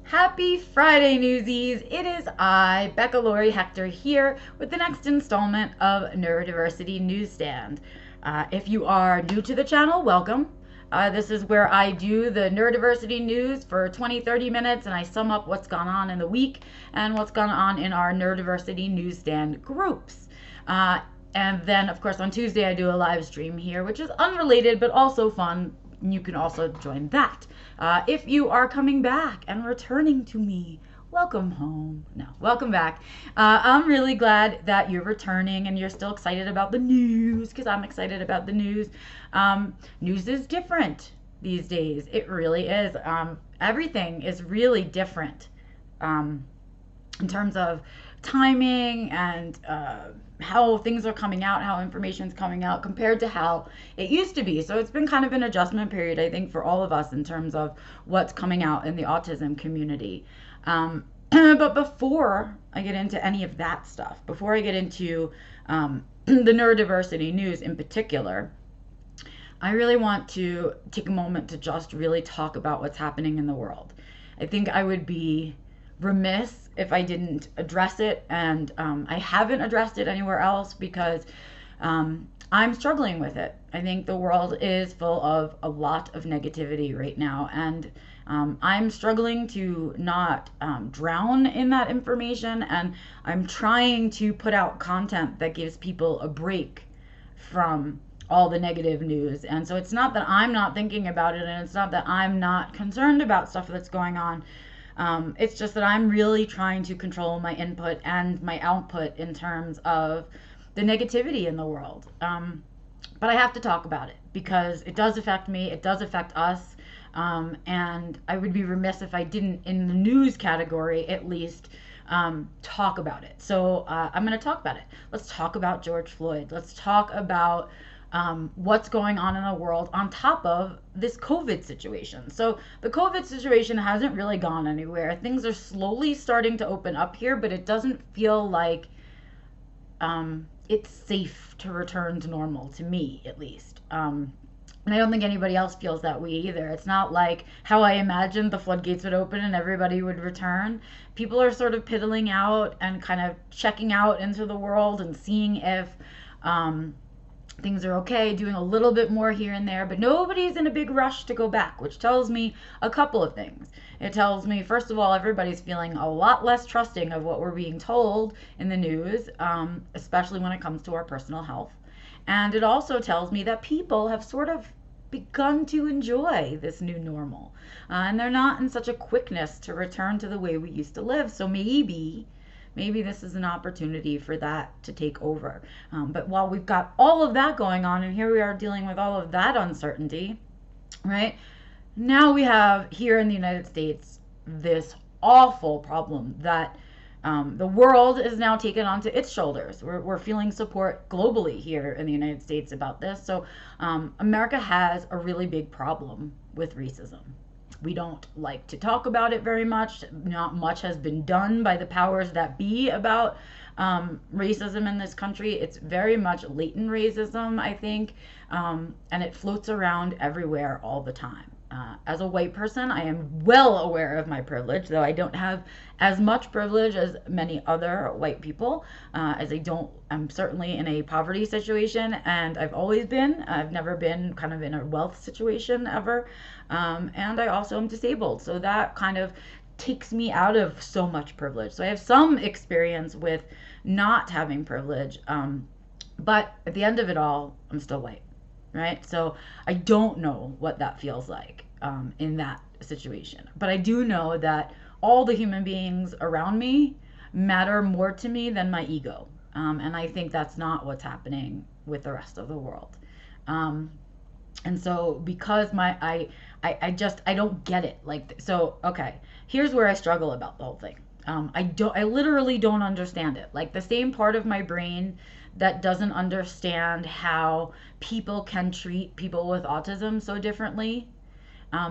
Happy Friday, newsies! It is I, Becca Lori Hector, here with the next installment of Neurodiversity Newsstand. If you are new to the channel, welcome. This is where I do the neurodiversity news for 20-30 minutes and I sum up what's gone on in the week and what's gone on in our neurodiversity newsstand groups. And then, of course, on Tuesday I do a live stream here, which is unrelated but also fun. You can also join that. If you are coming back and returning to me, welcome home. No, welcome back. I'm really glad that you're returning and you're still excited about the news, because I'm excited about the news. News is different these days. It really is. Everything is really different in terms of timing and how things are coming out, how information is coming out compared to how it used to be. So it's been kind of an adjustment period, I think, for all of us in terms of what's coming out in the autism community. But before I get into any of that stuff, before I get into the neurodiversity news in particular, I really want to take a moment to just really talk about what's happening in the world. I think I would be remiss if I didn't address it, and I haven't addressed it anywhere else because I'm struggling with it. I think the world is full of a lot of negativity right now, and I'm struggling to not drown in that information, and I'm trying to put out content that gives people a break from all the negative news. And so it's not that I'm not thinking about it, and it's not that I'm not concerned about stuff that's going on. It's just that I'm really trying to control my input and my output in terms of the negativity in the world. But I have to talk about it because it does affect me. It does affect us. And I would be remiss if I didn't, in the news category at least, talk about it. So I'm going to talk about it. Let's talk about George Floyd. Let's talk about what's going on in the world on top of this COVID situation. So the COVID situation hasn't really gone anywhere. Things are slowly starting to open up here, but it doesn't feel like it's safe to return to normal, to me at least. And I don't think anybody else feels that way either. It's not like how I imagined the floodgates would open and everybody would return. People are sort of piddling out and kind of checking out into the world and seeing if things are okay, doing a little bit more here and there, but nobody's in a big rush to go back, which tells me a couple of things. It tells me, first of all, everybody's feeling a lot less trusting of what we're being told in the news, especially when it comes to our personal health. And it also tells me that people have sort of begun to enjoy this new normal. And they're not in such a quickness to return to the way we used to live. So maybe this is an opportunity for that to take over. But while we've got all of that going on, and here we are dealing with all of that uncertainty, right? Now we have here in the United States this awful problem that the world is now taken onto its shoulders. We're feeling support globally here in the United States about this. So America has a really big problem with racism. We don't like to talk about it very much. Not much has been done by the powers that be about racism in this country. It's very much latent racism, I think, and it floats around everywhere all the time. As a white person, I am well aware of my privilege, though I don't have as much privilege as many other white people, as I'm certainly in a poverty situation, and I've always been. I've never been kind of in a wealth situation ever, and I also am disabled, so that kind of takes me out of so much privilege. So I have some experience with not having privilege, but at the end of it all, I'm still white. Right? So I don't know what that feels like in that situation. But I do know that all the human beings around me matter more to me than my ego. And I think that's not what's happening with the rest of the world. And so because I don't get it. Okay, here's where I struggle about the whole thing. I literally don't understand it. Like the same part of my brain that doesn't understand how people can treat people with autism so differently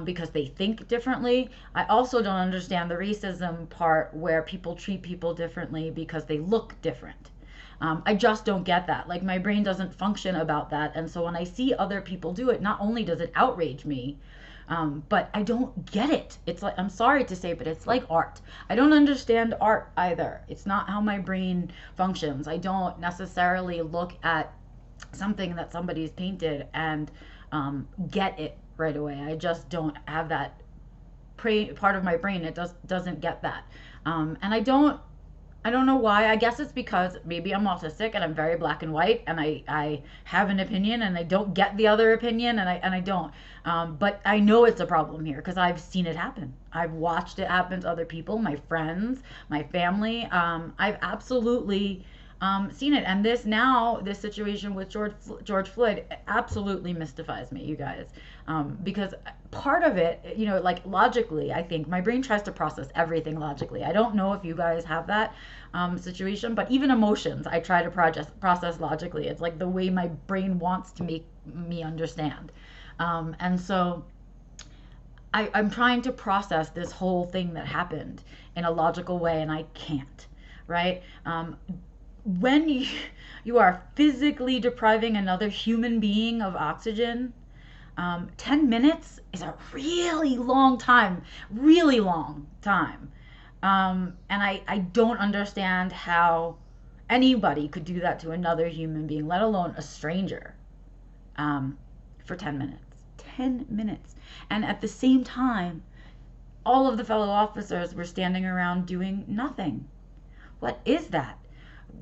because they think differently. I also don't understand the racism part where people treat people differently because they look different. I just don't get that. Like my brain doesn't function about that. And so when I see other people do it, not only does it outrage me, But I don't get it. It's like, I'm sorry to say, but it's like art. I don't understand art either. It's not how my brain functions. I don't necessarily look at something that somebody's painted and get it right away. I just don't have that part of my brain. It doesn't get that. And I don't know why. I guess it's because maybe I'm autistic and I'm very black and white, and I have an opinion and I don't get the other opinion, and I don't. But I know it's a problem here because I've seen it happen. I've watched it happen to other people, my friends, my family. I've absolutely seen it. And this situation with George Floyd absolutely mystifies me, you guys. Because part of it, like logically, I think my brain tries to process everything logically. I don't know if you guys have that situation, but even emotions, I try to process logically. It's like the way my brain wants to make me understand. And so I'm trying to process this whole thing that happened in a logical way, and I can't, right? When you are physically depriving another human being of oxygen, 10 minutes is a really long time. And I don't understand how anybody could do that to another human being, let alone a stranger, for 10 minutes. 10 minutes. And at the same time, all of the fellow officers were standing around doing nothing. What is that?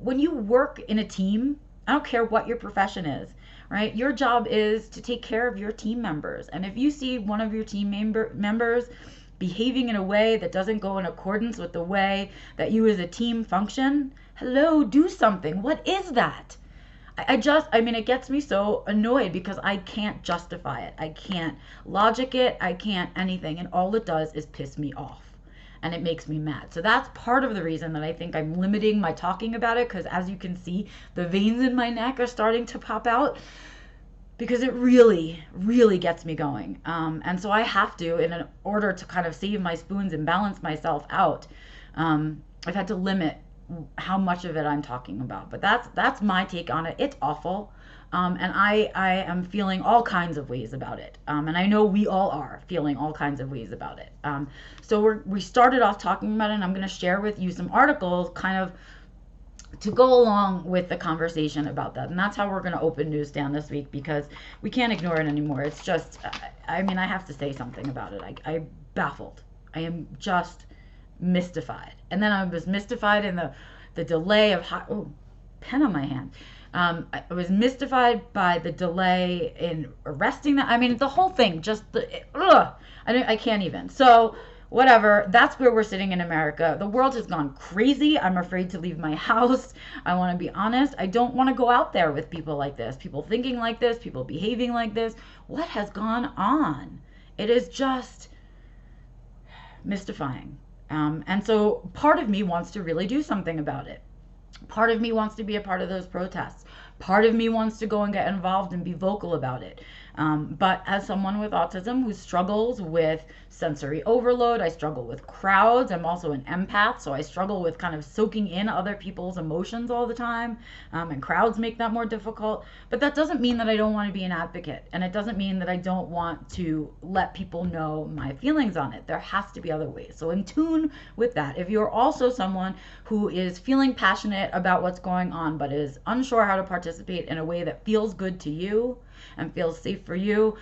When you work in a team, I don't care what your profession is, right? Your job is to take care of your team members. And if you see one of your team members behaving in a way that doesn't go in accordance with the way that you as a team function, hello, do something. What is that? I mean, it gets me so annoyed because I can't justify it. I can't logic it. I can't anything. And all it does is piss me off. And it makes me mad. So that's part of the reason that I think I'm limiting my talking about it, because as you can see, the veins in my neck are starting to pop out because it really, really gets me going. And so I have to, in order to kind of save my spoons and balance myself out, I've had to limit how much of it I'm talking about. But that's my take on it. It's awful. And I am feeling all kinds of ways about it. And I know we all are feeling all kinds of ways about it. So we started off talking about it, and I'm going to share with you some articles kind of to go along with the conversation about that. And that's how we're going to open Newsstand this week, because we can't ignore it anymore. It's just, I mean, I have to say something about it. I'm baffled. I am just mystified. And then I was mystified in the delay of, pen on my hand. I was mystified by the delay in arresting them. I mean, the whole thing, just I can't even. So whatever, that's where we're sitting in America. The world has gone crazy. I'm afraid to leave my house. I want to be honest. I don't want to go out there with people like this, people thinking like this, people behaving like this. What has gone on? It is just mystifying. And so part of me wants to really do something about it. Part of me wants to be a part of those protests. Part of me wants to go and get involved and be vocal about it. But as someone with autism who struggles with sensory overload, I struggle with crowds. I'm also an empath, so I struggle with kind of soaking in other people's emotions all the time. And crowds make that more difficult. But that doesn't mean that I don't want to be an advocate. And it doesn't mean that I don't want to let people know my feelings on it. There has to be other ways. So in tune with that. If you're also someone who is feeling passionate about what's going on, but is unsure how to participate in a way that feels good to you and feels safe for you,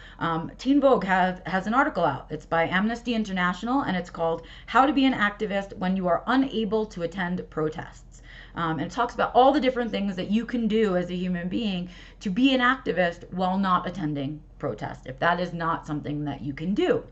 Teen Vogue has an article out. It's by Amnesty International, and it's called How to Be an Activist When You Are Unable to Attend Protests. And it talks about all the different things that you can do as a human being to be an activist while not attending protests, if that is not something that you can do.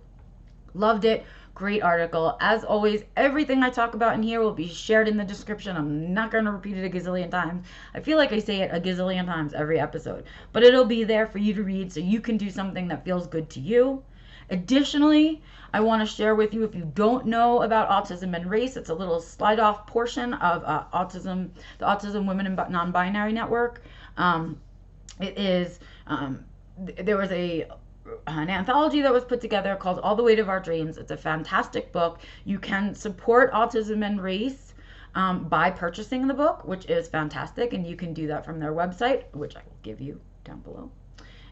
Loved it. Great article. As always, everything I talk about in here will be shared in the description. I'm not going to repeat it a gazillion times. I feel like I say it a gazillion times every episode, but it'll be there for you to read so you can do something that feels good to you. Additionally, I want to share with you, if you don't know about autism and race, it's a little slide off portion of autism, the Autism Women and Non-Binary Network. It is, there was an anthology that was put together called All the Weight of Our Dreams. It's a fantastic book. You can support autism and race by purchasing the book, which is fantastic, and you can do that from their website, which I will give you down below.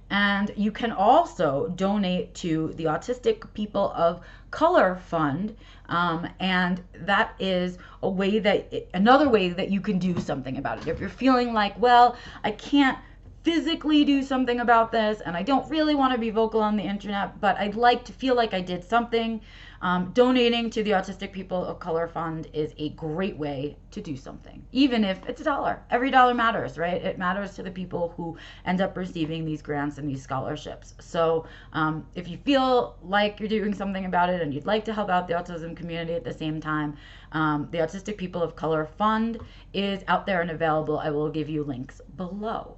And you can also donate to the Autistic People of Color Fund, and that is another way that you can do something about it. If you're feeling like, well, I can't physically do something about this and I don't really want to be vocal on the internet, but I'd like to feel like I did something, donating to the Autistic People of Color Fund is a great way to do something, even if it's $1. Every dollar matters, right? It matters to the people who end up receiving these grants and these scholarships. So if you feel like you're doing something about it and you'd like to help out the autism community at the same time, the Autistic People of Color Fund is out there and available. I will give you links below.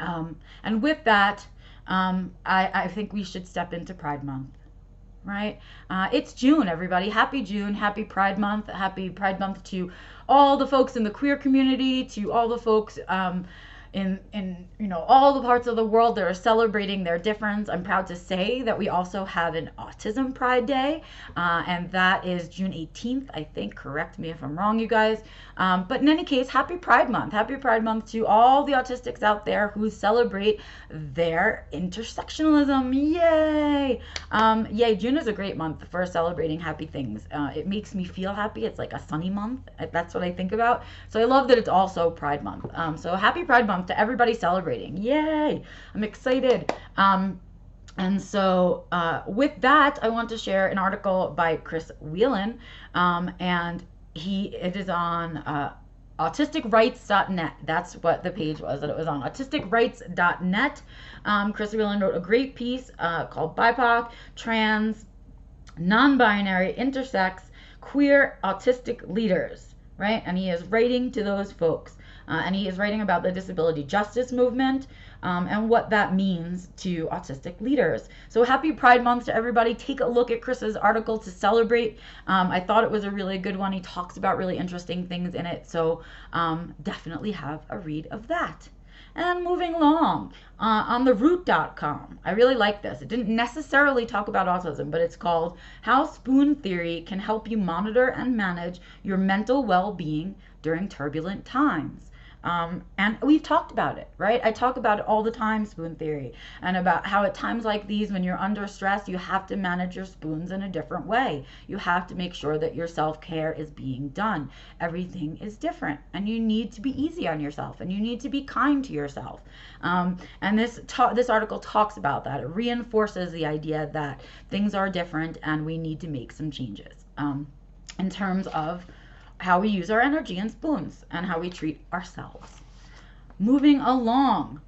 And with that, I think we should step into Pride Month, right? It's June, everybody. Happy June. Happy Pride Month. Happy Pride Month to all the folks in the queer community, to all the folks in all the parts of the world that are celebrating their difference. I'm proud to say that we also have an Autism Pride Day, and that is June 18th, I think. Correct me if I'm wrong, you guys. But in any case, happy Pride Month. Happy Pride Month to all the autistics out there who celebrate their intersectionalism. Yay! Yay, June is a great month for celebrating happy things. It makes me feel happy. It's like a sunny month. That's what I think about. So I love that it's also Pride Month. So happy Pride Month to everybody celebrating. Yay! I'm excited. And so with that, I want to share an article by Chris Whelan, and it is on autisticrights.net. That's what the page was, that it was on autisticrights.net. Chris Whelan wrote a great piece called BIPOC, Trans, Non-Binary, Intersex, Queer Autistic Leaders, right? And he is writing to those folks. And he is writing about the disability justice movement and what that means to autistic leaders. So happy Pride Month to everybody. Take a look at Chris's article to celebrate. I thought it was a really good one. He talks about really interesting things in it. So definitely have a read of that. And moving along, on theroot.com, I really like this. It didn't necessarily talk about autism, but it's called How Spoon Theory Can Help You Monitor and Manage Your Mental Well-Being During Turbulent Times. And we've talked about it, right? I talk about it all the time, spoon theory, and about how at times like these, when you're under stress, you have to manage your spoons in a different way. You have to make sure that your self-care is being done. Everything is different, and you need to be easy on yourself, and you need to be kind to yourself. And this article talks about that. It reinforces the idea that things are different, and we need to make some changes in terms of how we use our energy and spoons and how we treat ourselves. Moving along,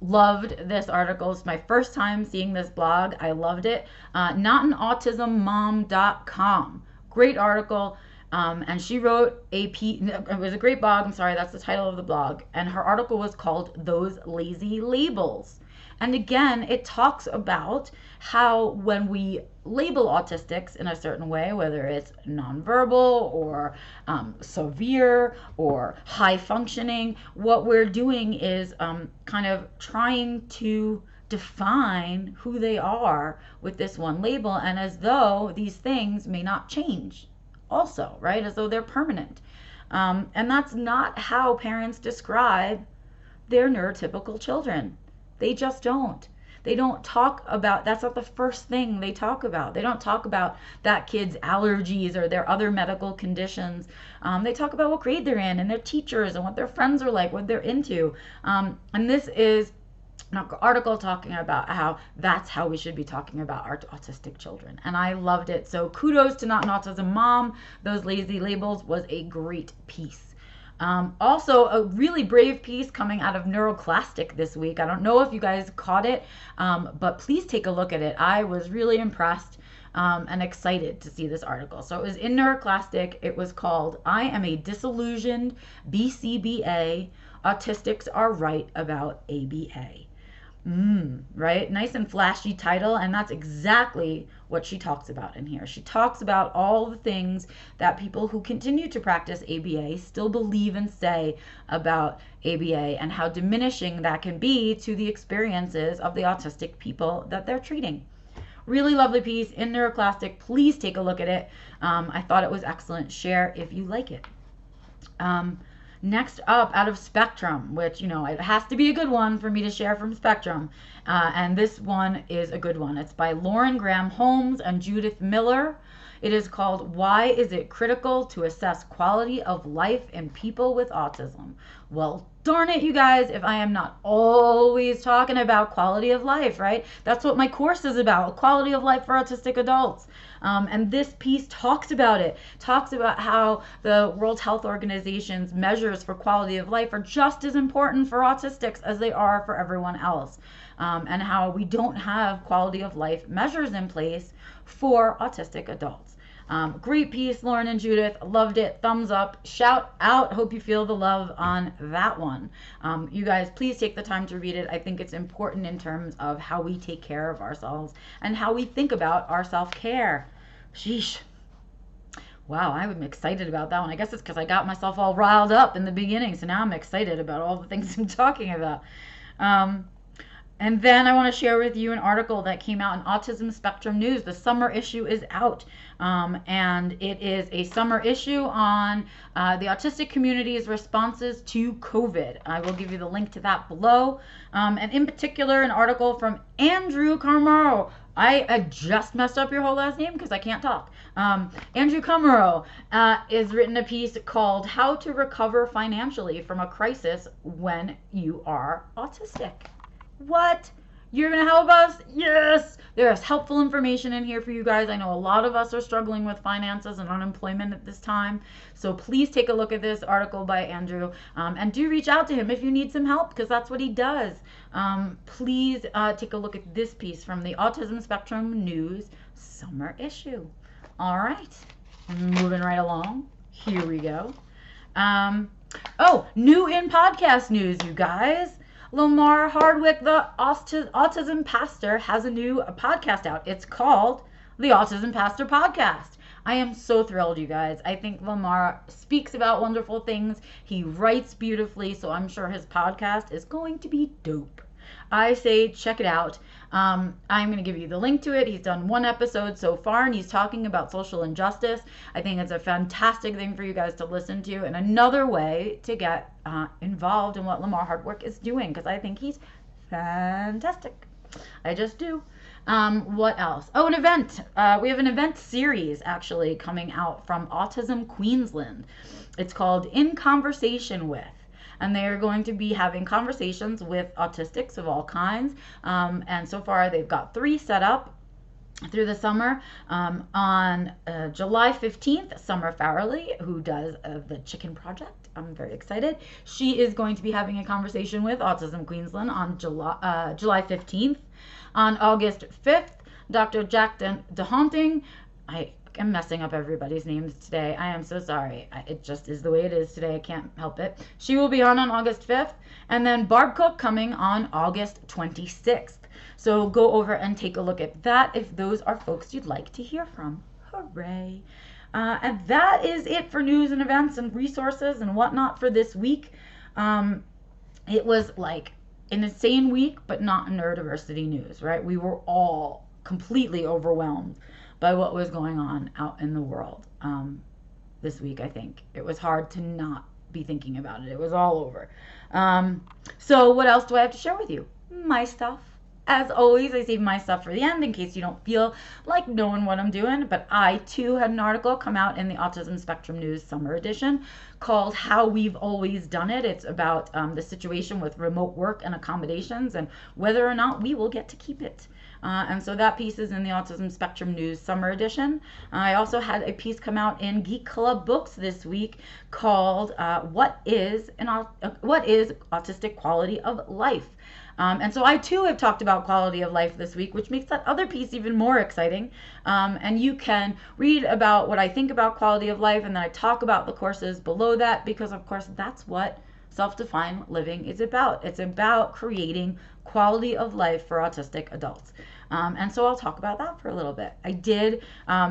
loved this article. It's my first time seeing this blog. I loved it. NotAnAutismMom.com. Great article. And she wrote it was a great blog. I'm sorry, that's the title of the blog. And her article was called Those Lazy Labels. And again, it talks about how when we label autistics in a certain way, whether it's nonverbal or severe or high functioning, what we're doing is kind of trying to define who they are with this one label, and as though these things may not change also, right? As though they're permanent. And that's not how parents describe their neurotypical children. They just don't. They don't talk about, that's not the first thing they talk about. They don't talk about that kid's allergies or their other medical conditions. They talk about what grade they're in and their teachers and what their friends are like, what they're into. And this is an article talking about how that's how we should be talking about our autistic children. And I loved it. So kudos to Not an Autism Mom. Those Lazy Labels was a great piece. Also, a really brave piece coming out of Neuroclastic this week. I don't know if you guys caught it, but please take a look at it. I was really impressed and excited to see this article. So it was in Neuroclastic. It was called, I Am a Disillusioned BCBA. Autistics Are Right About ABA. Right? Nice and flashy title, and that's exactly what she talks about in here. She talks about all the things that people who continue to practice ABA still believe and say about ABA and how diminishing that can be to the experiences of the autistic people that they're treating. Really lovely piece in Neuroclastic. Please take a look at it. I thought it was excellent. Share if you like it. Next up, out of Spectrum, which, you know, it has to be a good one for me to share from Spectrum. And this one is a good one. It's by Lauren Graham Holmes and Judith Miller. It is called Why Is It Critical to Assess Quality of Life in People with Autism? Well, darn it, you guys, if I am not always talking about quality of life, right? That's what my course is about, quality of life for autistic adults. And this piece talks about it, talks about how the World Health Organization's measures for quality of life are just as important for autistics as they are for everyone else. And how we don't have quality of life measures in place for autistic adults. Great piece, Lauren and Judith. Loved it. Thumbs up. Shout out. Hope you feel the love on that one. You guys, please take the time to read it. I think it's important in terms of how we take care of ourselves and how we think about our self-care. Sheesh. Wow, I'm excited about that one. I guess it's because I got myself all riled up in the beginning, so now I'm excited about all the things I'm talking about. And then I want to share with you an article that came out in Autism Spectrum News. The summer issue is out, and it is a summer issue on the autistic community's responses to COVID. I will give you the link to that below. And in particular, an article from Andrew Carmaro. I just messed up your whole last name because I can't talk. Andrew Carmaro is written a piece called How to Recover Financially from a Crisis When You Are Autistic. What? You're going to help us? Yes! There's helpful information in here for you guys. I know a lot of us are struggling with finances and unemployment at this time. So please take a look at this article by Andrew. And do reach out to him if you need some help, because that's what he does. Please take a look at this piece from the Autism Spectrum News summer issue. All right. Moving right along. Here we go. Oh, new in podcast news, you guys. Lamar Hardwick, the Autism Pastor, has a new podcast out. It's called the Autism Pastor Podcast. I am so thrilled, you guys. I think Lamar speaks about wonderful things. He writes beautifully, so I'm sure his podcast is going to be dope. I say check it out. I'm going to give you the link to it. He's done one episode so far, and he's talking about social injustice. I think it's a fantastic thing for you guys to listen to, and another way to get involved in what Lamar Hardwick is doing, because I think he's fantastic. I just do. What else? Oh, an event. We have an event series actually coming out from Autism Queensland. It's called In Conversation With. And they are going to be having conversations with autistics of all kinds. And so far, they've got 3 set up through the summer. On July 15th, Summer Farrelly, who does the Chicken Project, I'm very excited. She is going to be having a conversation with Autism Queensland on July 15th. On August 5th, Dr. Jack DeHonting, I'm messing up everybody's names today. I am so sorry. It just is the way it is today. I can't help it. She will be on August 5th. And then Barb Cook coming on August 26th. So go over and take a look at that if those are folks you'd like to hear from. Hooray. And that is it for news and events and resources and whatnot for this week. It was like an insane week, but not neurodiversity news, right? We were all completely overwhelmed by what was going on out in the world this week, I think. It was hard to not be thinking about it. It was all over. So what else do I have to share with you? My stuff. As always, I save my stuff for the end in case you don't feel like knowing what I'm doing. But I, too, had an article come out in the Autism Spectrum News Summer Edition called How We've Always Done It. It's about the situation with remote work and accommodations and whether or not we will get to keep it. And so that piece is in the Autism Spectrum News Summer Edition. I also had a piece come out in Geek Club Books this week called What is Autistic Quality of Life? And so I too have talked about quality of life this week, which makes that other piece even more exciting. And you can read about what I think about quality of life, and then I talk about the courses below that, because of course that's what self-defined living is about. It's about creating quality of life for autistic adults. And so I'll talk about that for a little bit. I did,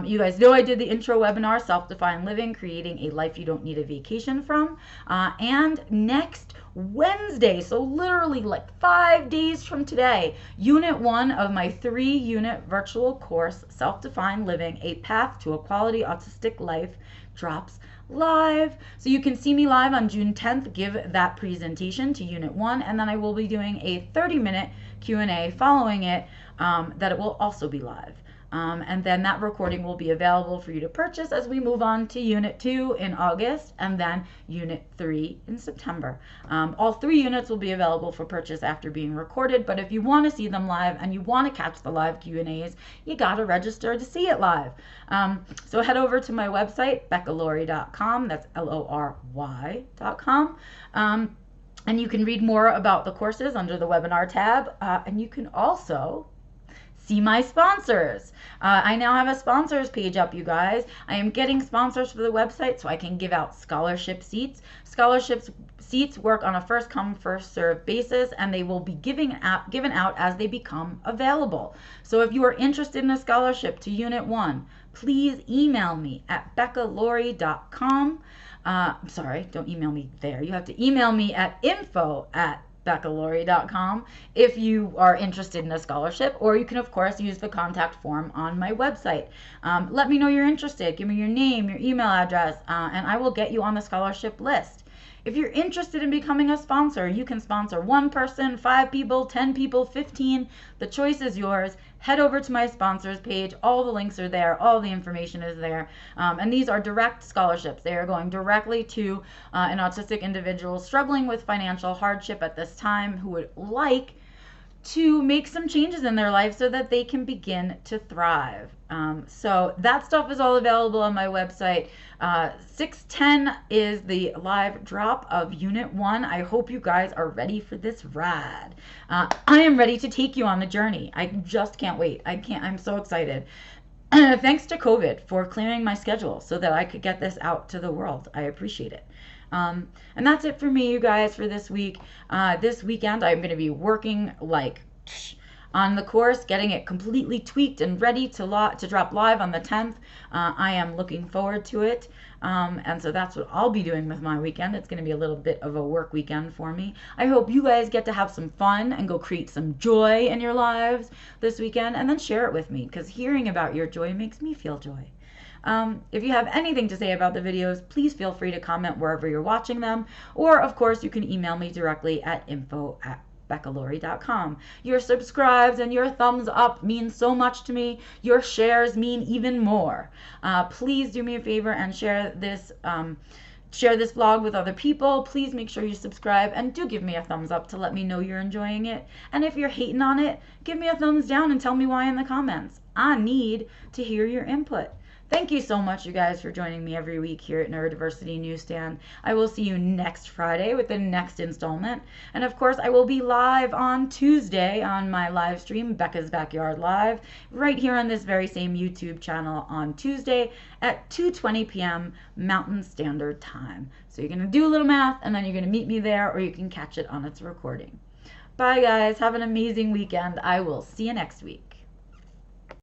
you guys know I did the intro webinar, Self-Defined Living, Creating a Life You Don't Need a Vacation From. And next Wednesday, so literally like 5 days from today, Unit 1 of my 3-unit virtual course, Self-Defined Living, A Path to a Quality Autistic Life, drops live. So you can see me live on June 10th, give that presentation to Unit 1, and then I will be doing a 30-minute Q&A following it that it will also be live. And then that recording will be available for you to purchase as we move on to Unit 2 in August and then Unit 3 in September. All 3 units will be available for purchase after being recorded, but if you want to see them live and you want to catch the live Q&As, you got to register to see it live. So head over to my website, beccalaurie.com, that's LORY.com. And you can read more about the courses under the webinar tab, and you can also see my sponsors. I now have a sponsors page up, you guys. I am getting sponsors for the website so I can give out scholarship seats. Scholarship seats work on a first come, first served basis, and they will be given out as they become available. So if you are interested in a scholarship to Unit 1, please email me at beccalaurie.com. Sorry, don't email me there. You have to email me at info@beccalaurie.com if you are interested in a scholarship, or you can of course use the contact form on my website. Let me know you're interested. Give me your name, your email address, and I will get you on the scholarship list. If you're interested in becoming a sponsor, you can sponsor 1 person, 5 people, 10 people, 15. The choice is yours. Head over to my sponsors page. All the links are there. All the information is there. And these are direct scholarships. They are going directly to an autistic individual struggling with financial hardship at this time who would like to make some changes in their life so that they can begin to thrive. So that stuff is all available on my website. 6/10 is the live drop of Unit 1. I hope you guys are ready for this ride. I am ready to take you on the journey. I just can't wait. I'm so excited. Thanks to COVID for clearing my schedule so that I could get this out to the world. I appreciate it. And that's it for me, you guys, for this week. This weekend, I'm going to be working like on the course, getting it completely tweaked and ready to drop live on the 10th. I am looking forward to it. And so that's what I'll be doing with my weekend. It's going to be a little bit of a work weekend for me. I hope you guys get to have some fun and go create some joy in your lives this weekend, and then share it with me, because hearing about your joy makes me feel joy. If you have anything to say about the videos, please feel free to comment wherever you're watching them. Or, of course, you can email me directly at info@beccalaurie.com. Your subscribes and your thumbs up mean so much to me. Your shares mean even more. Please do me a favor and share this vlog with other people. Please make sure you subscribe and do give me a thumbs up to let me know you're enjoying it. And if you're hating on it, give me a thumbs down and tell me why in the comments. I need to hear your input. Thank you so much, you guys, for joining me every week here at Neurodiversity Newsstand. I will see you next Friday with the next installment. And of course, I will be live on Tuesday on my live stream, Becca's Backyard Live, right here on this very same YouTube channel on Tuesday at 2:20 p.m. Mountain Standard Time. So you're going to do a little math, and then you're going to meet me there, or you can catch it on its recording. Bye, guys. Have an amazing weekend. I will see you next week.